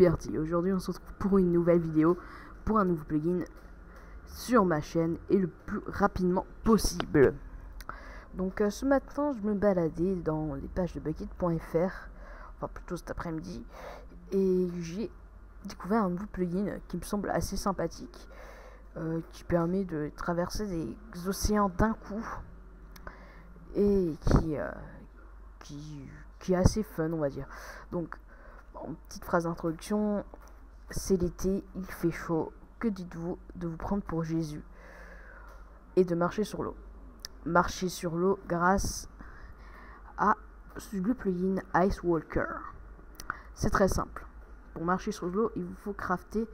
Liberty. Aujourd'hui, on se retrouve pour une nouvelle vidéo, pour un nouveau plugin sur ma chaîne et le plus rapidement possible. Donc ce matin, je me baladais dans les pages de Bukkit.fr, enfin plutôt cet après-midi, et j'ai découvert un nouveau plugin qui me semble assez sympathique, qui permet de traverser des océans d'un coup et qui est assez fun, on va dire. Donc, en petite phrase d'introduction, c'est l'été, il fait chaud, que dites-vous de vous prendre pour Jésus et de marcher sur l'eau? Marcher sur l'eau grâce à le plugin Ice Walker. C'est très simple. Pour marcher sur l'eau, il vous faut crafter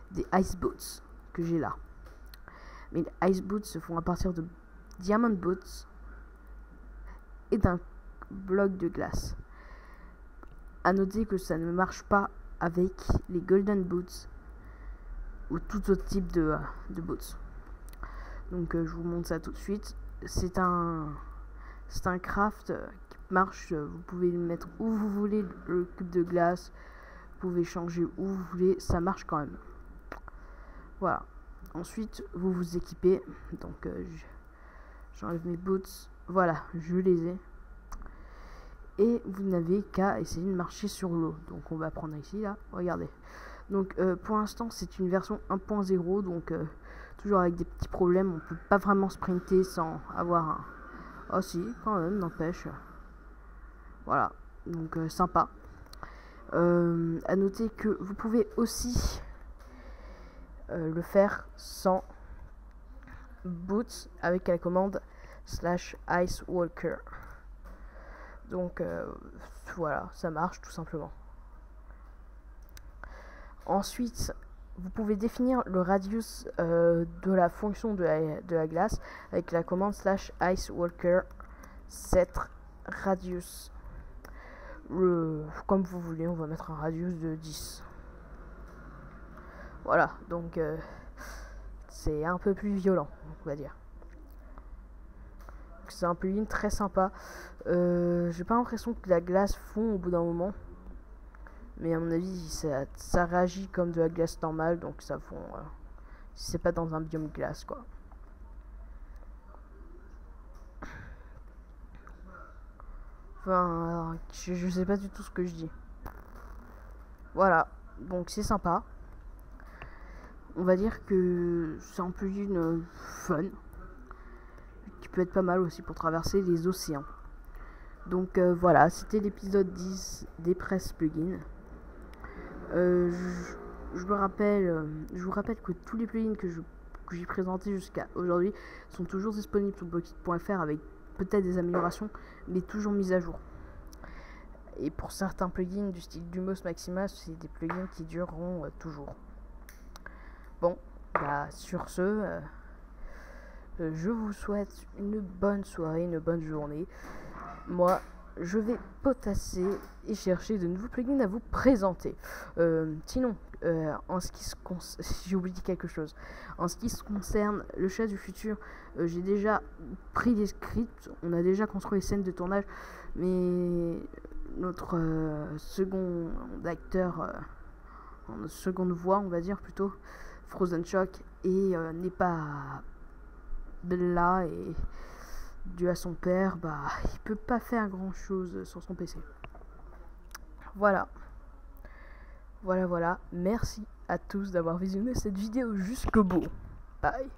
des Ice Boots que j'ai là. Mais les Ice Boots se font à partir de Diamond Boots et d'un bloc de glace. A noter que ça ne marche pas avec les Golden Boots ou tout autre type de boots. Donc je vous montre ça tout de suite. C'est un craft qui marche. Vous pouvez le mettre où vous voulez, le cube de glace. Vous pouvez changer où vous voulez, ça marche quand même. Voilà. Ensuite, vous vous équipez. Donc j'enlève mes boots. Voilà, je les ai. Et vous n'avez qu'à essayer de marcher sur l'eau. Donc on va prendre ici, là, regardez. Donc pour l'instant c'est une version 1.0, donc toujours avec des petits problèmes. On peut pas vraiment sprinter sans avoir un... Oh si, quand même, n'empêche. Voilà, donc sympa. À noter que vous pouvez aussi le faire sans boots avec la commande /IceWalker. Donc voilà, ça marche tout simplement. Ensuite, vous pouvez définir le radius de la fonction de la glace avec la commande /IceWalker set radius. Comme vous voulez, on va mettre un radius de 10. Voilà, donc c'est un peu plus violent, on va dire. C'est un plugin très sympa. J'ai pas l'impression que la glace fond au bout d'un moment, mais à mon avis ça réagit comme de la glace normale, donc ça fond si c'est pas dans un biome glace, quoi. Enfin, je sais pas du tout ce que je dis. Voilà, donc c'est sympa. On va dire que c'est un plugin fun qui peut être pas mal aussi pour traverser les océans. Donc voilà, c'était l'épisode 10 des Press Plugins. Je vous rappelle que tous les plugins que j'ai présentés jusqu'à aujourd'hui sont toujours disponibles sur Bukkit.fr avec peut-être des améliorations, mais toujours mises à jour. Et pour certains plugins du style Dumos Maxima, c'est des plugins qui dureront toujours. Bon, bah sur ce, je vous souhaite une bonne soirée, une bonne journée. Moi, je vais potasser et chercher de nouveaux plugins à vous présenter. Sinon, en ce qui se concerne, j'ai oublié quelque chose. En ce qui se concerne le chat du futur, j'ai déjà pris des scripts, on a déjà construit les scènes de tournage, mais notre second acteur, notre seconde voix, on va dire plutôt, Frozen Shock, et n'est pas là, et dû à son père, bah il peut pas faire grand chose sur son PC. Voilà. Merci à tous d'avoir visionné cette vidéo jusqu'au bout. Bye.